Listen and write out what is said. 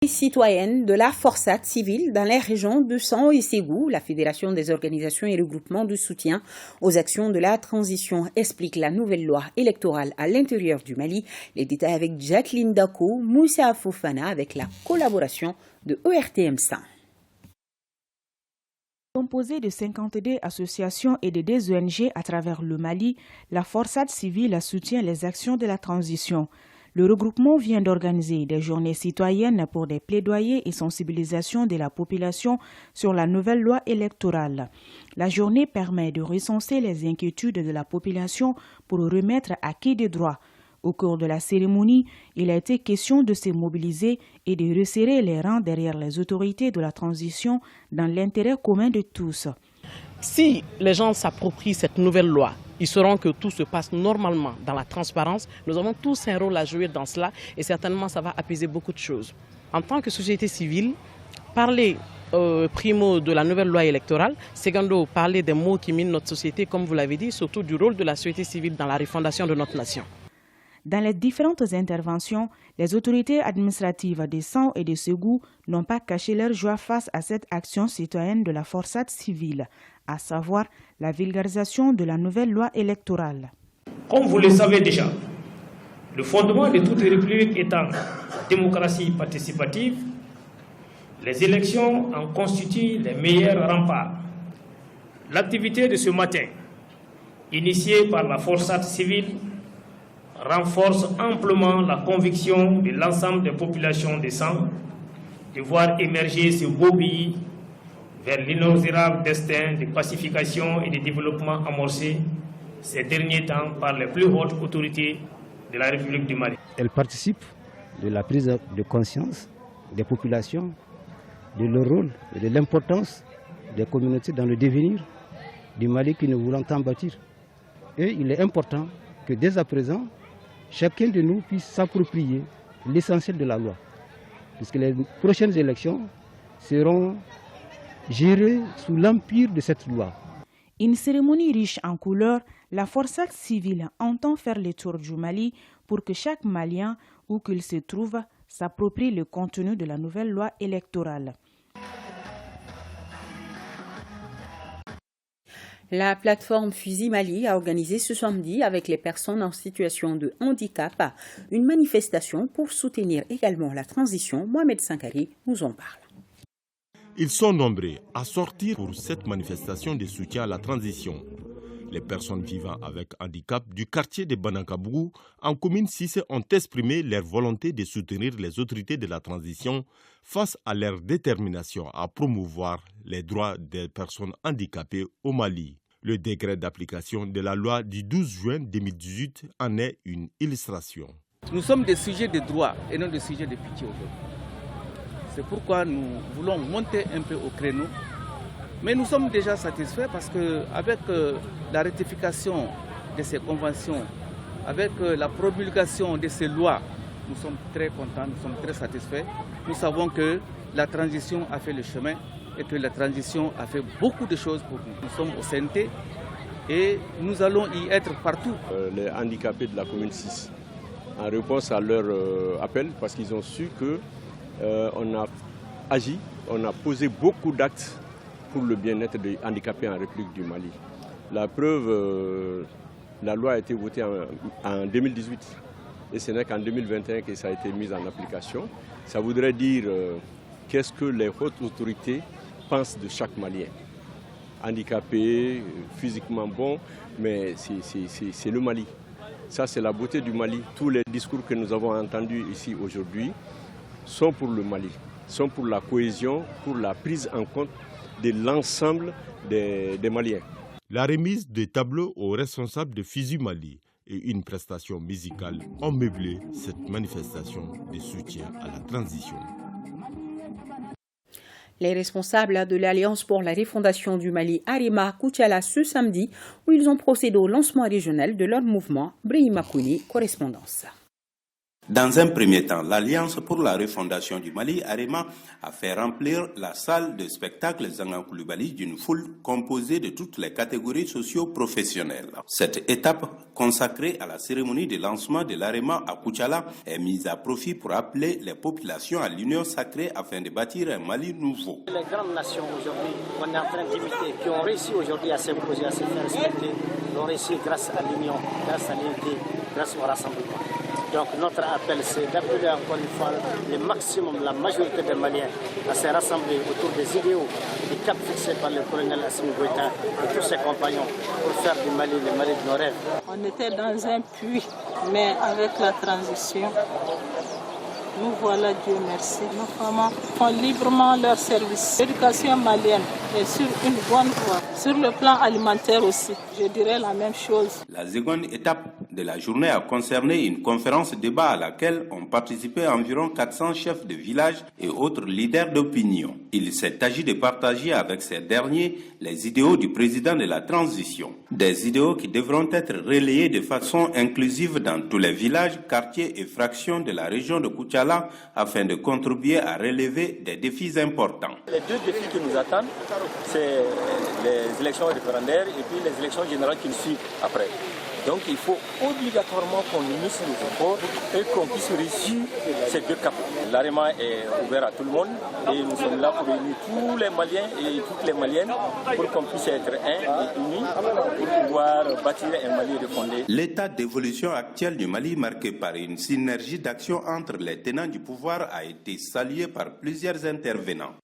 citoyenne de la forçade civile dans les régions de San et Ségou. La Fédération des organisations et regroupements de soutien aux actions de la transition explique la nouvelle loi électorale à l'intérieur du Mali. Les détails avec Jacqueline Dako, Moussa Fofana avec la collaboration de ERTM 100. Composée de 52 associations et de 2 ONG à travers le Mali, la forçade civile soutient les actions de la transition. Le regroupement vient d'organiser des journées citoyennes pour des plaidoyers et sensibilisation de la population sur la nouvelle loi électorale. La journée permet de recenser les inquiétudes de la population pour remettre acquis des droits. Au cours de la cérémonie, il a été question de se mobiliser et de resserrer les rangs derrière les autorités de la transition dans l'intérêt commun de tous. Si les gens s'approprient cette nouvelle loi, ils sauront que tout se passe normalement dans la transparence. Nous avons tous un rôle à jouer dans cela et certainement ça va apaiser beaucoup de choses. En tant que société civile, parler primo de la nouvelle loi électorale, secondo parler des maux qui minent notre société, comme vous l'avez dit, surtout du rôle de la société civile dans la refondation de notre nation. Dans les différentes interventions, les autorités administratives de San et de Ségou n'ont pas caché leur joie face à cette action citoyenne de la forçade civile, à savoir la vulgarisation de la nouvelle loi électorale. Comme vous le savez déjà, le fondement de toute république étant la démocratie participative, les élections en constituent les meilleurs remparts. L'activité de ce matin, initiée par la forçade civile, renforce amplement la conviction de l'ensemble des populations de San de voir émerger ce beau pays vers l'inexorable destin de pacification et de développement amorcé ces derniers temps par les plus hautes autorités de la République du Mali. Elle participe de la prise de conscience des populations, de leur rôle et de l'importance des communautés dans le devenir du Mali qui nous voulons tant bâtir. Et il est important que dès à présent, chacun de nous puisse s'approprier l'essentiel de la loi, puisque les prochaines élections seront gérées sous l'empire de cette loi. Une cérémonie riche en couleurs, la forçade civile entend faire le tour du Mali pour que chaque Malien, où qu'il se trouve, s'approprie le contenu de la nouvelle loi électorale. La plateforme Fusil Mali a organisé ce samedi avec les personnes en situation de handicap une manifestation pour soutenir également la transition. Mohamed Sankari nous en parle. Ils sont nombreux à sortir pour cette manifestation de soutien à la transition. Les personnes vivant avec handicap du quartier de Banakabougou en commune 6 ont exprimé leur volonté de soutenir les autorités de la transition face à leur détermination à promouvoir les droits des personnes handicapées au Mali. Le décret d'application de la loi du 12 juin 2018 en est une illustration. Nous sommes des sujets de droit et non des sujets de pitié aujourd'hui. C'est pourquoi nous voulons monter un peu au créneau. Mais nous sommes déjà satisfaits parce qu'avec la ratification de ces conventions, avec la promulgation de ces lois, nous sommes très contents, nous sommes très satisfaits. Nous savons que la transition a fait le chemin et que la transition a fait beaucoup de choses pour nous. Nous sommes au CNT et nous allons y être partout. Les handicapés de la commune 6, en réponse à leur appel, parce qu'ils ont su qu'on a agi, on a posé beaucoup d'actes pour le bien-être des handicapés en République du Mali. La preuve, la loi a été votée en 2018 et ce n'est qu'en 2021 que ça a été mis en application. Ça voudrait dire qu'est-ce que les hautes autorités pensent de chaque Malien. Handicapé, physiquement bon, mais c'est le Mali. Ça, c'est la beauté du Mali. Tous les discours que nous avons entendus ici aujourd'hui sont pour le Mali, sont pour la cohésion, pour la prise en compte de l'ensemble des Maliens. La remise des tableaux aux responsables de Fusil Mali et une prestation musicale ont meublé cette manifestation de soutien à la transition. Les responsables de l'Alliance pour la refondation du Mali, Arima Koutiala, ce samedi, où ils ont procédé au lancement régional de leur mouvement. Brahima Kouni, correspondance. Dans un premier temps, l'Alliance pour la refondation du Mali, AREMA, a fait remplir la salle de spectacle Zangan Coulibaly d'une foule composée de toutes les catégories socio-professionnelles. Cette étape, consacrée à la cérémonie de lancement de l'AREMA à Koutiala, est mise à profit pour appeler les populations à l'union sacrée afin de bâtir un Mali nouveau. Les grandes nations aujourd'hui, on est en train d'imiter, qui ont réussi aujourd'hui à s'imposer, à se faire respecter, l'ont réussi grâce à l'union, grâce à l'unité, grâce au rassemblement. Donc notre appel, c'est d'appeler encore une fois le maximum, la majorité des Maliens à se rassembler autour des idéaux, des caps fixés par le colonel Assimi Goïta et tous ses compagnons pour faire du Mali le Mali de nos rêves. On était dans un puits, mais avec la transition, nous voilà, Dieu merci. Nos femmes font librement leur service. L'éducation malienne est sur une bonne voie. Sur le plan alimentaire aussi, je dirais la même chose. La seconde étape de la journée a concerné une conférence débat à laquelle ont participé environ 400 chefs de village et autres leaders d'opinion. Il s'est agi de partager avec ces derniers les idéaux du président de la transition. Des idéaux qui devront être relayés de façon inclusive dans tous les villages, quartiers et fractions de la région de Koutiala afin de contribuer à relever des défis importants. Les deux défis qui nous attendent, c'est les élections référendaires et puis les élections générales qui nous suivent après. Donc il faut obligatoirement qu'on unisse nos efforts et qu'on puisse réussir ces deux caps. L'AREMA est ouvert à tout le monde et nous sommes là pour réunir tous les Maliens et toutes les Maliennes pour qu'on puisse être un et unis pour pouvoir bâtir un Mali refondé. L'état d'évolution actuel du Mali, marqué par une synergie d'action entre les tenants du pouvoir, a été salué par plusieurs intervenants.